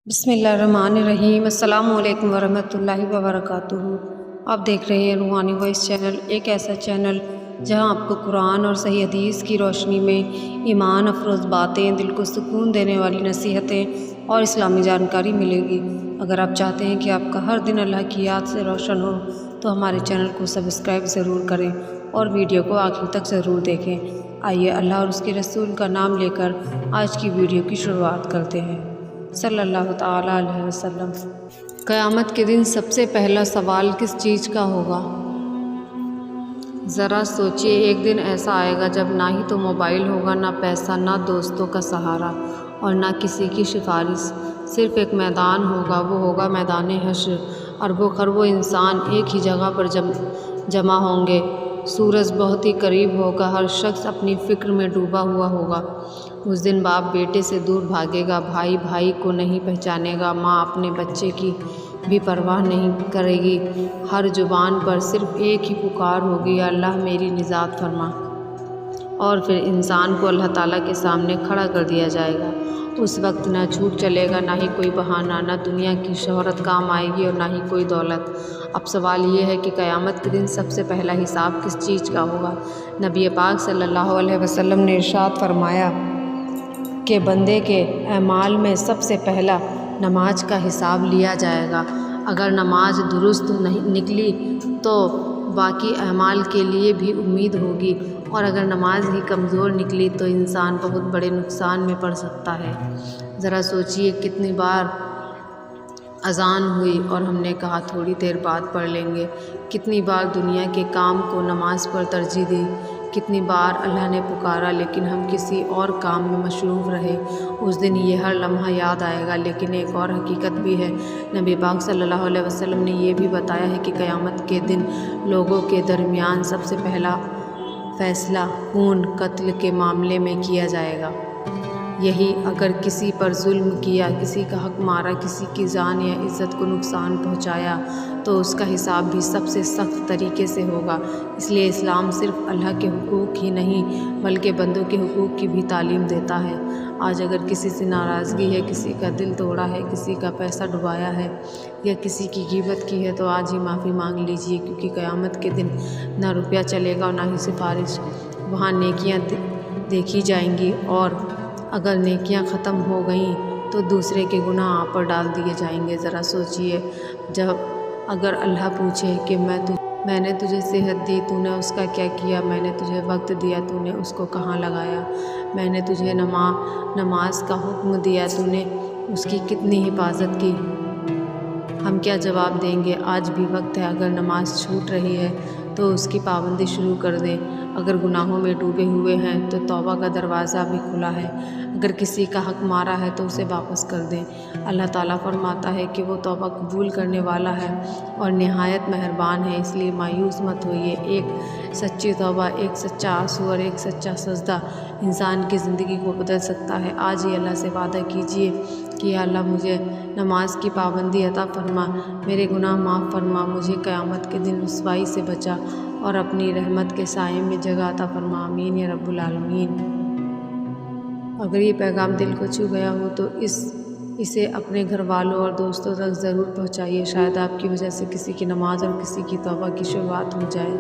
بسم اللہ الرحمن الرحیم۔ السلام علیکم ورحمۃ اللہ وبرکاتہ۔ آپ دیکھ رہے ہیں روحانی وائس چینل، ایک ایسا چینل جہاں آپ کو قرآن اور صحیح حدیث کی روشنی میں ایمان افروز باتیں، دل کو سکون دینے والی نصیحتیں اور اسلامی جانکاری ملے گی۔ اگر آپ چاہتے ہیں کہ آپ کا ہر دن اللہ کی یاد سے روشن ہو تو ہمارے چینل کو سبسکرائب ضرور کریں اور ویڈیو کو آخر تک ضرور دیکھیں۔ آئیے اللہ اور اس کے رسول کا نام لے کر آج کی ویڈیو کی شروعات کرتے ہیں۔ صلی اللہ تعالیٰ علیہ وسلم۔ قیامت کے دن سب سے پہلا سوال کس چیز کا ہوگا؟ ذرا سوچئے، ایک دن ایسا آئے گا جب نہ ہی تو موبائل ہوگا، نہ پیسہ، نہ دوستوں کا سہارا اور نہ کسی کی سفارش۔ صرف ایک میدان ہوگا، وہ ہوگا میدان حشر۔ اربوں خربوں انسان ایک ہی جگہ پر جمع ہوں گے۔ سورج بہت ہی قریب ہوگا، ہر شخص اپنی فکر میں ڈوبا ہوا ہوگا۔ اس دن باپ بیٹے سے دور بھاگے گا، بھائی بھائی کو نہیں پہچانے گا، ماں اپنے بچے کی بھی پرواہ نہیں کرے گی۔ ہر زبان پر صرف ایک ہی پکار ہوگی، یا اللہ میری نجات فرما۔ اور پھر انسان کو اللہ تعالیٰ کے سامنے کھڑا کر دیا جائے گا۔ اس وقت نہ جھوٹ چلے گا، نہ ہی کوئی بہانہ، نہ دنیا کی شہرت کام آئے گی اور نہ ہی کوئی دولت۔ اب سوال یہ ہے کہ قیامت کے دن سب سے پہلا حساب کس چیز کا ہوگا؟ نبی پاک صلی اللہ علیہ وسلم نے ارشاد فرمایا کہ بندے کے اعمال میں سب سے پہلا نماز کا حساب لیا جائے گا۔ اگر نماز درست نکلی تو باقی اعمال کے لیے بھی امید ہوگی، اور اگر نماز ہی کمزور نکلی تو انسان بہت بڑے نقصان میں پڑ سکتا ہے۔ ذرا سوچئے، کتنی بار اذان ہوئی اور ہم نے کہا تھوڑی دیر بعد پڑھ لیں گے۔ کتنی بار دنیا کے کام کو نماز پر ترجیح دی۔ کتنی بار اللہ نے پکارا لیکن ہم کسی اور کام میں مصروف رہے۔ اس دن یہ ہر لمحہ یاد آئے گا۔ لیکن ایک اور حقیقت بھی ہے، نبی پاک صلی اللہ علیہ وسلم نے یہ بھی بتایا ہے کہ قیامت کے دن لوگوں کے درمیان سب سے پہلا فیصلہ خون قتل کے معاملے میں کیا جائے گا۔ یہی اگر کسی پر ظلم کیا، کسی کا حق مارا، کسی کی جان یا عزت کو نقصان پہنچایا تو اس کا حساب بھی سب سے سخت طریقے سے ہوگا۔ اس لیے اسلام صرف اللہ کے حقوق ہی نہیں بلکہ بندوں کے حقوق کی بھی تعلیم دیتا ہے۔ آج اگر کسی سے ناراضگی ہے، کسی کا دل توڑا ہے، کسی کا پیسہ ڈبایا ہے یا کسی کی غیبت کی ہے تو آج ہی معافی مانگ لیجئے، کیونکہ قیامت کے دن نہ روپیہ چلے گا اور نہ ہی سفارش۔ وہاں نیکیاں دیکھی جائیں گی، اور اگر نیکیاں ختم ہو گئیں تو دوسرے کے گناہ آپ پر ڈال دیے جائیں گے۔ ذرا سوچئے، اگر اللہ پوچھے کہ میں نے تجھے صحت دی، تو نے اس کا کیا کیا؟ میں نے تجھے وقت دیا، تو نے اس کو کہاں لگایا؟ میں نے تجھے نماز کا حکم دیا، تو نے اس کی کتنی حفاظت کی؟ ہم کیا جواب دیں گے؟ آج بھی وقت ہے۔ اگر نماز چھوٹ رہی ہے تو اس کی پابندی شروع کر دیں۔ اگر گناہوں میں ڈوبے ہوئے ہیں تو توبہ کا دروازہ بھی کھلا ہے۔ اگر کسی کا حق مارا ہے تو اسے واپس کر دیں۔ اللہ تعالیٰ فرماتا ہے کہ وہ توبہ قبول کرنے والا ہے اور نہایت مہربان ہے، اس لیے مایوس مت ہوئیے۔ ایک سچی توبہ، ایک سچا آنسو اور ایک سچا سجدہ انسان کی زندگی کو بدل سکتا ہے۔ آج ہی اللہ سے وعدہ کیجئے کہ یا اللہ مجھے نماز کی پابندی عطا فرما، میرے گناہ معاف فرما، مجھے قیامت کے دن رسوائی سے بچا اور اپنی رحمت کے سائے میں جگہ عطا فرما، آمین یا رب العالمین۔ اگر یہ پیغام دل کو چھو گیا ہو تو اسے اپنے گھر والوں اور دوستوں تک ضرور پہنچائیے، شاید آپ کی وجہ سے کسی کی نماز اور کسی کی توبہ کی شروعات ہو جائے۔